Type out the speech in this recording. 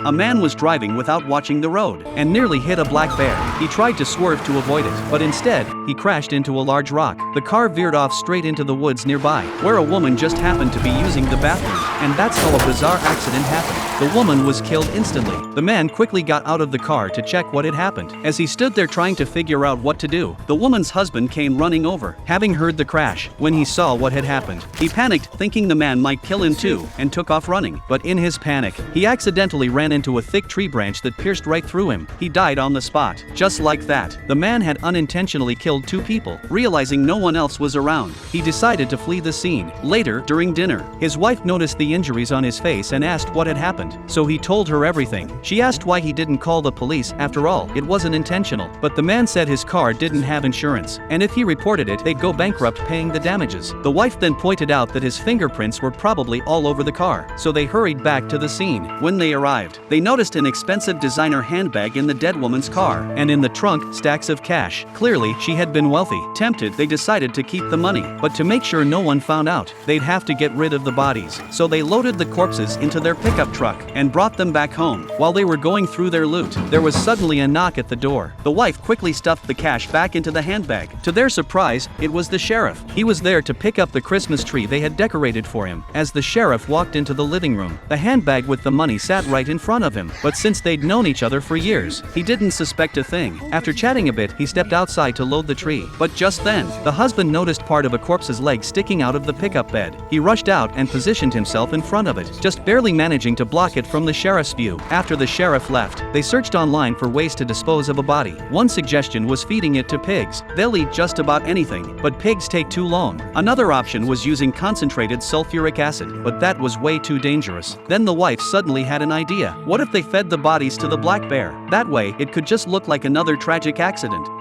A man was driving without watching the road and nearly hit a black bear. He tried to swerve to avoid it, but instead, he crashed into a large rock. The car veered off straight into the woods nearby, where a woman just happened to be using the bathroom. And that's how a bizarre accident happened. The woman was killed instantly. The man quickly got out of the car to check what had happened. As he stood there trying to figure out what to do, the woman's husband came running over, having heard the crash. When he saw what had happened, he panicked, thinking the man might kill him too, and took off running. But in his panic, he accidentally ran into a thick tree branch that pierced right through him. He died on the spot. Just like that, the man had unintentionally killed 2 people. Realizing no one else was around, he decided to flee the scene. Later, during dinner, his wife noticed the injuries on his face and asked what had happened. So he told her everything. She asked why he didn't call the police. After all, it wasn't intentional. But the man said his car didn't have insurance, and if he reported it, they'd go bankrupt paying the damages. The wife then pointed out that his fingerprints were probably all over the car, so they hurried back to the scene. When they arrived, they noticed an expensive designer handbag in the dead woman's car, and in the trunk, stacks of cash. Clearly, she had been wealthy. Tempted, they decided to keep the money, but to make sure no one found out, they'd have to get rid of the bodies. So they loaded the corpses into their pickup truck and brought them back home. While they were going through their loot, there was suddenly a knock at the door. The wife quickly stuffed the cash back into the handbag. To their surprise, it was the sheriff. He was there to pick up the Christmas tree they had decorated for him. As the sheriff walked into the living room, the handbag with the money sat right in front of him. But since they'd known each other for years, he didn't suspect a thing. After chatting a bit, he stepped outside to load the tree. But just then, the husband noticed part of a corpse's leg sticking out of the pickup bed. He rushed out and positioned himself in front of it, just barely managing to block it from the sheriff's view. After the sheriff left, they searched online for ways to dispose of a body. One suggestion was feeding it to pigs. They'll eat just about anything, but pigs take too long. Another option was using concentrated sulfuric acid, but that was way too dangerous. Then the wife suddenly had an idea. What if they fed the bodies to the black bear? That way, it could just look like another tragic accident.